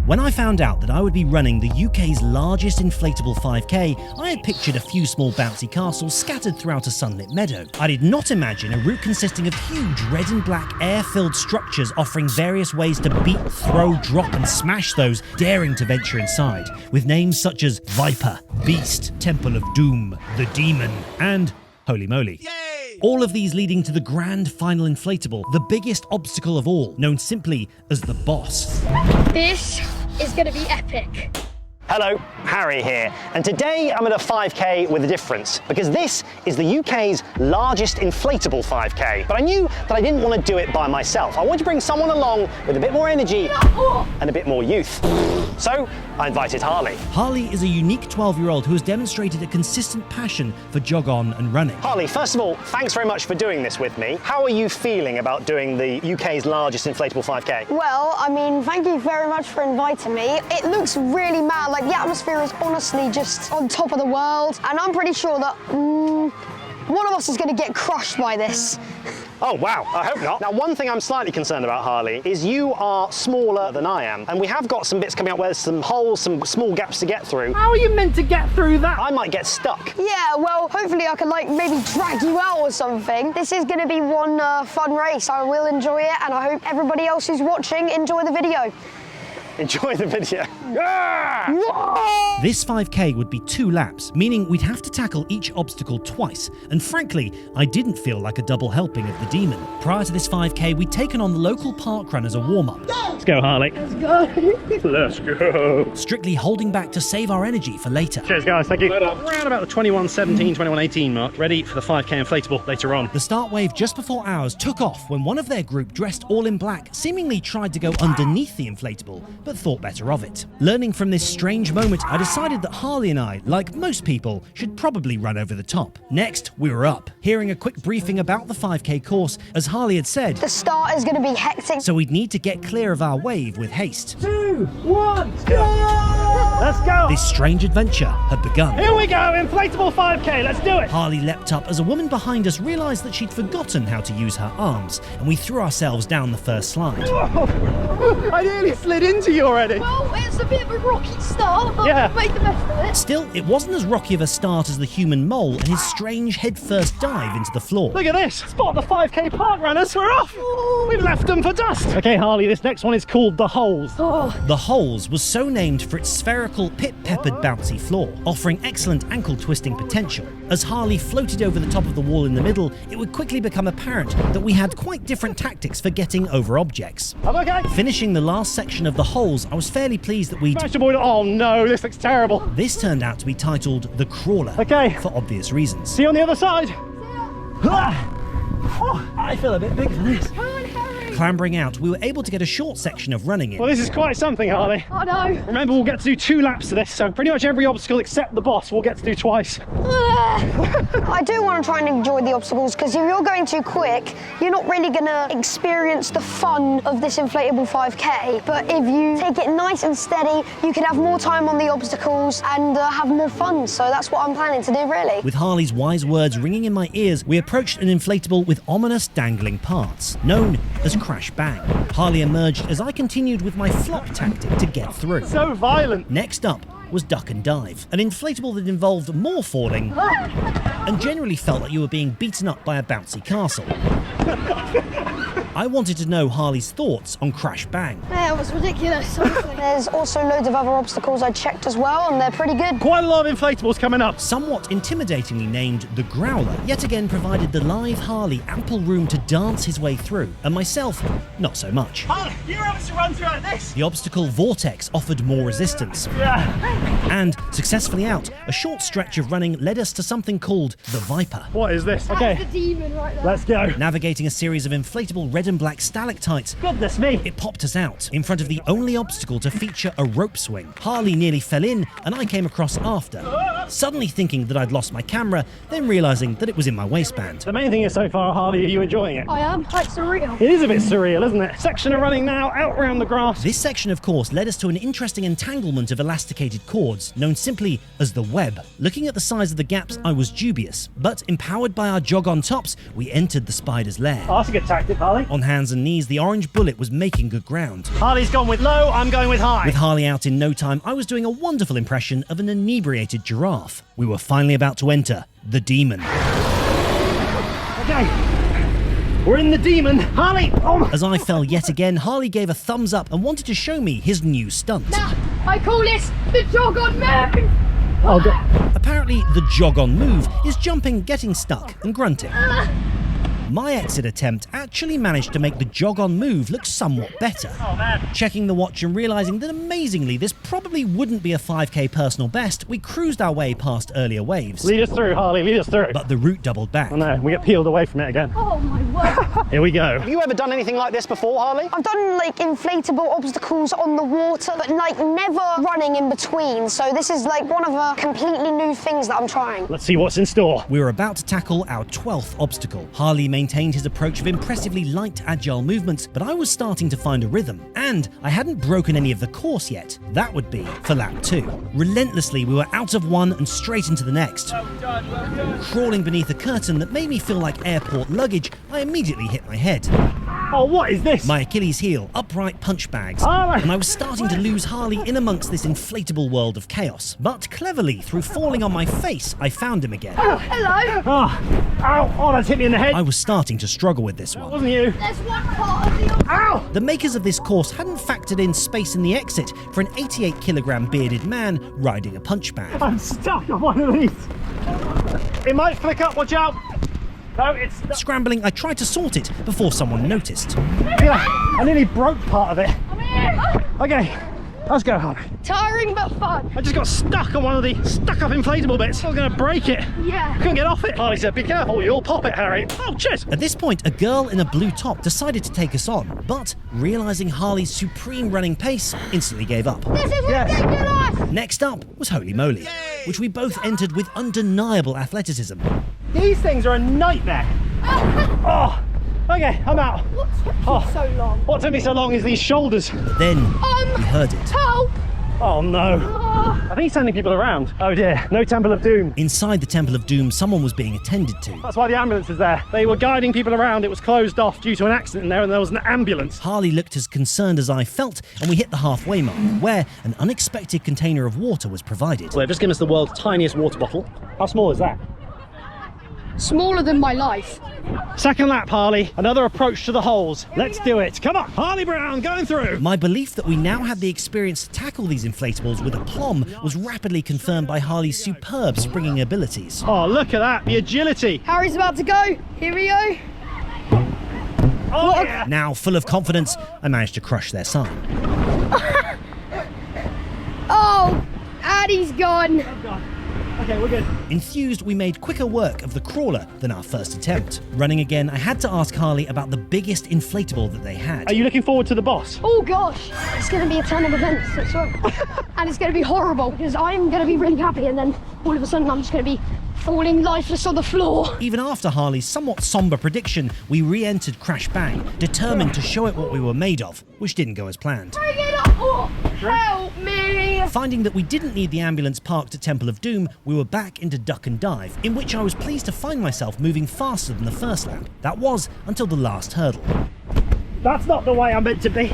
When I found out that I would be running the UK's largest inflatable 5K, I had pictured a few small bouncy castles scattered throughout a sunlit meadow. I did not imagine a route consisting of huge red and black air-filled structures offering various ways to beat, throw, drop and smash those daring to venture inside, with names such as Viper, Beast, Temple of Doom, the Demon, and Holy Moly. Yay! All of these leading to the grand final inflatable, the biggest obstacle of all, known simply as the Boss. This is going to be epic. Hello, Harry here, and today I'm at a 5K with a difference, because this is the UK's largest inflatable 5K. But I knew that I didn't want to do it by myself. I wanted to bring someone along with a bit more energy and a bit more youth. So I invited Harley. Harley is a unique 12-year-old who has demonstrated a consistent passion for jog on and running. Harley, first of all, thanks very much for doing this with me. How are you feeling about doing the UK's largest inflatable 5K? Well, I mean, thank you very much for inviting me. It looks really mad. Like, the atmosphere is honestly just on top of the world, and I'm pretty sure that one of us is going to get crushed by this. Oh, wow, I hope not. Now, one thing I'm slightly concerned about, Harley, is you are smaller than I am, and we have got some bits coming up where there's some holes, some small gaps to get through. How are you meant to get through that? I might get stuck. Yeah, well, hopefully I can, like, maybe drag you out or something. This is going to be one fun race. I will enjoy it, and I hope everybody else who's watching enjoy the video. Enjoy the video. Yeah! This 5K would be 2 laps, meaning we'd have to tackle each obstacle twice, and frankly, I didn't feel like a double helping of the Demon. Prior to this 5K, we'd taken on the local park run as a warm-up. Let's go, Harley. Let's go. Let's go. Strictly holding back to save our energy for later. Cheers, guys. Thank you. Around about the 21:17, 21:18 mark, ready for the 5K inflatable later on. The start wave just before ours took off when one of their group, dressed all in black, seemingly tried to go underneath the inflatable, but thought better of it. Learning from this strange moment, I decided that Harley and I, like most people, should probably run over the top. Next, we were up, hearing a quick briefing about the 5K course, as Harley had said, The start is going to be hectic. so we'd need to get clear of our wave with haste. 2, 1, go! Let's go. This strange adventure had begun. Here we go, inflatable 5K, let's do it. Harley leapt up as a woman behind us realised that she'd forgotten how to use her arms, and we threw ourselves down the first slide. Whoa. I nearly slid into you already. Well, it's a bit of a rocky start, but Yeah. make the best of it. Still, it wasn't as rocky of a start as the human mole and his strange head-first dive into the floor. Look at this. Spot the 5K park runners. We're off. We've left them for dust. Okay, Harley, this next one is called The Holes. Oh, The Holes was so named for its spherical, pit-peppered bouncy floor, offering excellent ankle-twisting potential. As Harley floated over the top of the wall in the middle, it would quickly become apparent that we had quite different tactics for getting over objects. I'm okay. Finishing the last section of The Holes, I was fairly pleased that we'd... Managed to avoid it. Oh no, this looks terrible. This turned out to be titled The Crawler, Okay. for obvious reasons. See you on the other side. Oh, I feel a bit big for this. come on, Harry. Clambering out, we were able to get a short section of running in. Well, this is quite something, Harley. Oh no. Remember, we'll get to do 2 laps to this, so pretty much every obstacle except the boss we'll get to do twice. I do want to try and enjoy the obstacles, because if you're going too quick, you're not really going to experience the fun of this inflatable 5K. But if you take it nice and steady, you can have more time on the obstacles and have more fun. So that's what I'm planning to do, really. With Harley's wise words ringing in my ears, we approached an inflatable with ominous dangling parts, known as Crash Bang. Harley emerged as I continued with my flop tactic to get through. So violent. Next up was Duck and Dive, an inflatable that involved more falling and generally felt like you were being beaten up by a bouncy castle. I wanted to know Harley's thoughts on Crash Bang. Yeah, it was ridiculous. There's also loads of other obstacles I checked as well, and they're pretty good. Quite a lot of inflatables coming up. Somewhat intimidatingly named the Growler, yet again provided the live Harley ample room to dance his way through, and myself, not so much. Harley, you were able to run through like this. The obstacle Vortex offered more resistance. Yeah. And, successfully out, a short stretch of running led us to something called the Viper. What is this? That's Okay, the demon right there. let's go. Navigating a series of inflatable red and black stalactites, Goodness me. it popped us out in front of the only obstacle to feature a rope swing. Harley nearly fell in, and I came across after, suddenly thinking that I'd lost my camera, then realising that it was in my waistband. The main thing is, so far, Harley, are you enjoying it? I am. Quite surreal. It is a bit surreal, isn't it? Section of running now, out around the grass. This section, of course, led us to an interesting entanglement of elasticated cords, known simply as the web. Looking at the size of the gaps, I was dubious, but empowered by our jog on tops, we entered the spider's lair. Oh, that's a good tactic, Harley. On hands and knees, the orange bullet was making good ground. Harley's gone with low, I'm going with high. With Harley out in no time, I was doing a wonderful impression of an inebriated giraffe. We were finally about to enter the demon. Okay, we're in the demon. Harley! Oh. As I fell yet again, Harley gave a thumbs up and wanted to show me his new stunt. Nah, I call this the jog on move. Oh, God. Apparently, the jog on move is jumping, getting stuck, and grunting. My exit attempt actually managed to make the jog on move look somewhat better. Oh, man. Checking the watch and realising that amazingly this probably wouldn't be a 5k personal best, we cruised our way past earlier waves. Lead us through, Harley, lead us through. But the route doubled back. Oh no, we get peeled away from it again. Oh my word. Here we go. Have you ever done anything like this before, Harley? I've done like inflatable obstacles on the water, but like never running in between. So this is like one of the completely new things that I'm trying. Let's see what's in store. We were about to tackle our 12th obstacle. Harley maintained his approach of impressively light, agile movements, but I was starting to find a rhythm. And I hadn't broken any of the course yet. That would be for lap 2. Relentlessly, we were out of one and straight into the next. Crawling beneath a curtain that made me feel like airport luggage, I immediately hit my head. Oh, what is this? My Achilles heel, upright punch bags, Harley! and I was starting to lose Harley in amongst this inflatable world of chaos. But cleverly, through falling on my face, I found him again. Oh, hello. Oh, ow, oh, that's hit me in the head. I was starting to struggle with this one. Wasn't you? There's one part of the Ow! The makers of this course hadn't factored in space in the exit for an 88-kilogram bearded man riding a punch bag. I'm stuck on one of these. It might flick up, watch out. No, it's stuck. Scrambling, I tried to sort it before someone noticed. Yeah, I nearly broke part of it. I'm here. Okay, let's go, Harley. Tiring but fun. I just got stuck on one of the stuck-up inflatable bits. I was going to break it. Yeah. Couldn't get off it. Harley said, be careful, you'll pop it, Harry. Oh, cheers. At this point, a girl in a blue top decided to take us on, but realising Harley's supreme running pace, instantly gave up. This is Yes. ridiculous. Next up was Holy Moly, which we both entered with undeniable athleticism. These things are a nightmare. Oh, okay, I'm out. What took you Oh. so long? What took me so long is these shoulders. Then we heard it. Help. Oh no. Oh. I think he's sending people around. Oh dear, no Temple of Doom. Inside the Temple of Doom, someone was being attended to. That's why the ambulance is there. They were guiding people around. It was closed off due to an accident in there, and there was an ambulance. Harley looked as concerned as I felt, and we hit the halfway mark, where an unexpected container of water was provided. Well, they've just given us the world's tiniest water bottle. How small is that? Smaller than my life. Second lap, Harley. Another approach to the holes. Let's do it. Come on, Harley Brown, going through. My belief that we now had the experience to tackle these inflatables with aplomb was rapidly confirmed by Harley's superb springing abilities. Oh, look at that, the agility. Harry's about to go. Here we go. Oh, yeah. Now, full of confidence, I managed to crush their sign. Oh, Addie's gone. Okay, we're good. Enthused, we made quicker work of the crawler than our first attempt. Running again, I had to ask Harley about the biggest inflatable that they had. Are you looking forward to the boss? Oh gosh, it's going to be a ton of events, that's right. And it's going to be horrible because I'm going to be really happy and then all of a sudden I'm just going to be falling lifeless on the floor. Even after Harley's somewhat somber prediction, we re-entered Crash Bang, determined to show it what we were made of, which didn't go as planned. Bring it up! Oh, help me! Finding that we didn't need the ambulance parked at Temple of Doom, we were back into Duck and Dive, in which I was pleased to find myself moving faster than the first lap. That was until the last hurdle. That's not the way I'm meant to be.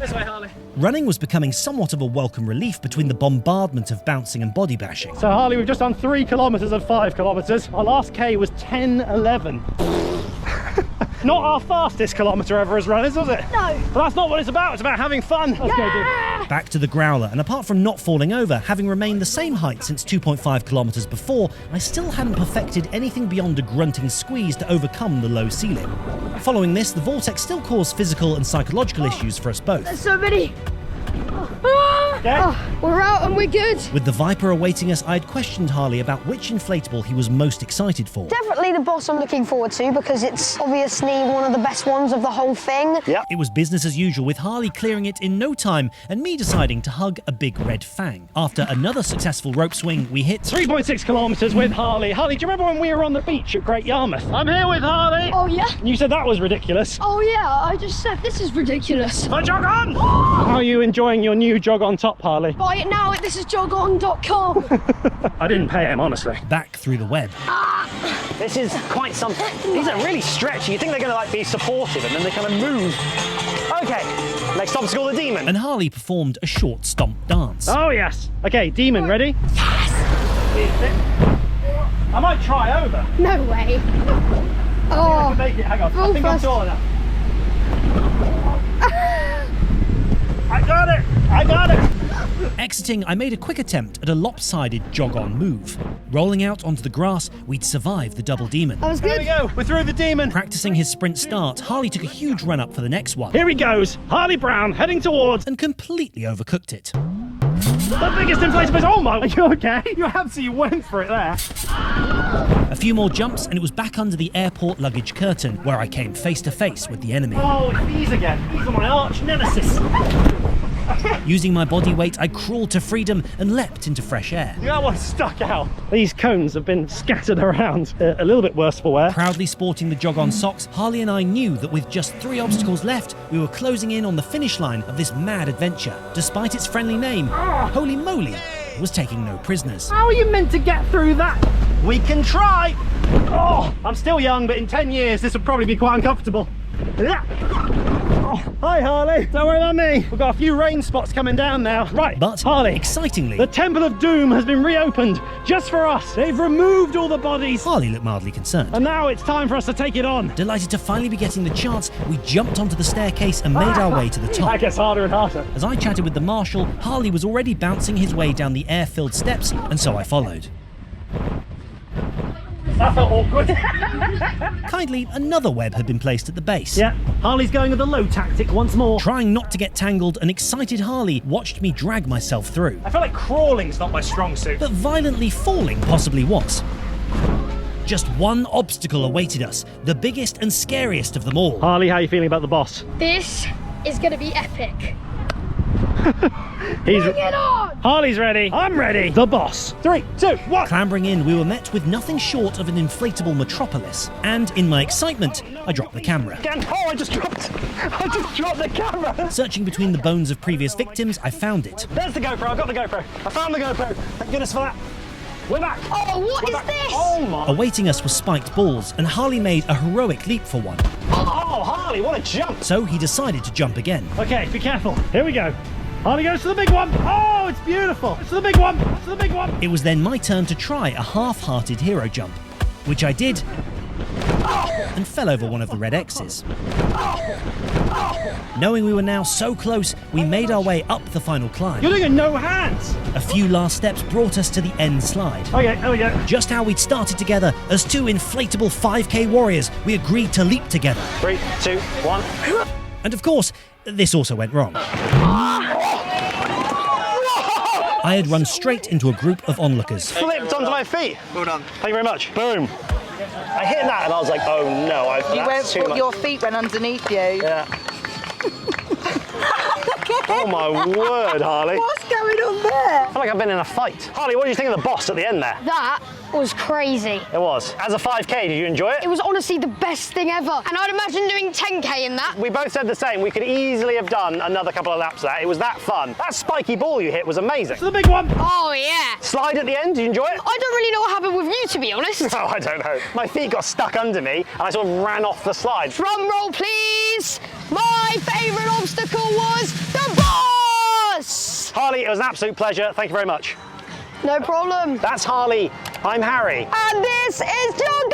This way, Harley. Running was becoming somewhat of a welcome relief between the bombardment of bouncing and body bashing. So, Harley, we've just done 3 kilometres of 5 kilometres. Our last K was 10:11. Not our fastest kilometre ever as runners, was it? No. But that's not what it's about. It's about having fun. Let's go, dude. Back to the growler, and apart from not falling over, having remained the same height since 2.5 kilometres before, I still hadn't perfected anything beyond a grunting squeeze to overcome the low ceiling. Following this, the vortex still caused physical and psychological issues for us both. There's so many. Okay. Oh, we're out and we're good. With the Viper awaiting us, I had questioned Harley about which inflatable he was most excited for. Definitely the boss I'm looking forward to because it's obviously one of the best ones of the whole thing. Yep. It was business as usual, with Harley clearing it in no time and me deciding to hug a big red fang. After another successful rope swing, we hit 3.6 kilometres with Harley. Harley, do you remember when we were on the beach at Great Yarmouth? I'm here with Harley. Oh yeah? You said that was ridiculous. Oh yeah, I just said this is ridiculous. But jog on! How are you enjoying your new jog on top, Harley? Buy it now, this is jogon.com. I didn't pay him, honestly. back through the web. This is quite something. These are really stretchy. You think they're going to like be supportive and then they kind of move. Okay, next obstacle, the demon. And Harley performed a short stomp dance. Oh yes. Okay, demon, ready? Yes. I might try over. No way. I Oh. can make it. Hang on. Oh, I think I'm first. tall enough. I got it. I got it. Exiting, I made a quick attempt at a lopsided jog-on move. Rolling out onto the grass, we'd survived the double demon. That was There we good. go. We're through the demon. Practicing his sprint start, Harley took a huge run up for the next one Here he goes. Harley Brown heading towards and completely overcooked it. the biggest inflatable. Oh my! Are you okay? You absolutely went for it there. A few more jumps and it was back under the airport luggage curtain, where I came face to face with the enemy. Oh, it's these again. These are my arch nemesis. Using my body weight, I crawled to freedom and leapt into fresh air. That one stuck out. These cones have been scattered around. A little bit worse for wear. Proudly sporting the jog-on socks, Harley and I knew that with just 3 obstacles left, we were closing in on the finish line of this mad adventure. Despite its friendly name, Holy Moly was taking no prisoners. How are you meant to get through that? We can try. Oh, I'm still young, but in 10 years, this will probably be quite uncomfortable. Oh, hi, Harley. Don't worry about me. We've got a few rain spots coming down now. Right, But, Harley, excitingly, the Temple of Doom has been reopened just for us. They've removed all the bodies. Harley looked mildly concerned. And now it's time for us to take it on. Delighted to finally be getting the chance, we jumped onto the staircase and made our way to the That top. gets harder and harder. As I chatted with the marshal, Harley was already bouncing his way down the air-filled steps, and so I followed. That felt awkward. Kindly, another web had been placed at the base. Yeah, Harley's going with the low tactic once more. Trying not to get tangled, an excited Harley watched me drag myself through. I feel like crawling's not my strong suit. But violently falling possibly was. Just one obstacle awaited us, the biggest and scariest of them all. Harley, how are you feeling about the boss? This is going to be epic. He's Bring it on! Harley's ready. I'm ready. The boss. 3, 2, 1. Clambering in, we were met with nothing short of an inflatable metropolis. And in my excitement, I dropped the camera. Again. Oh, I just dropped the camera. Searching between the bones of previous victims, I found it. There's the GoPro. I've got the GoPro. I found the GoPro. Thank goodness for that. We're back. Oh, what We're is back. this? Oh my. Awaiting us were spiked balls, and Harley made a heroic leap for one. Oh, Harley, what a jump. So he decided to jump again. Okay, be careful. Here we go. Harley goes to the big one. Oh, it's beautiful. It's to the big one. It's to the big one. It was then my turn to try a half-hearted hero jump, which I did, and fell over one of the red X's. Knowing we were now so close, we made our way up the final climb. You're doing a no hands. A few last steps brought us to the end slide. Okay, there we go. Just how we'd started together, as 2 inflatable 5K warriors, we agreed to leap together. 3, 2, 1. And of course, this also went wrong. I had run straight into a group of onlookers. Flipped onto my feet. Well done. Thank you very much. Boom. I hit that and I was like, oh no, You went, that's too much. your feet went underneath you. Yeah. Oh my word, Harley. What's going on there? I feel like I've been in a fight. Harley, what did you think of the boss at the end there? That was crazy. It was. As a 5K, did you enjoy it? It was honestly the best thing ever. And I'd imagine doing 10K in that. We both said the same. We could easily have done another couple of laps of that. It was that fun. That spiky ball you hit was amazing. To the big one. Oh, yeah. Slide at the end, did you enjoy it? I don't really know what happened with you, to be honest. No, I don't know. My feet got stuck under me and I sort of ran off the slide. Drum roll, please. My favourite obstacle was the boss. Harley, it was an absolute pleasure. Thank you very much. No problem. That's Harley. I'm Harry. And this is JOG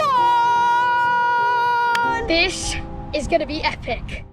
ON. This is going to be epic.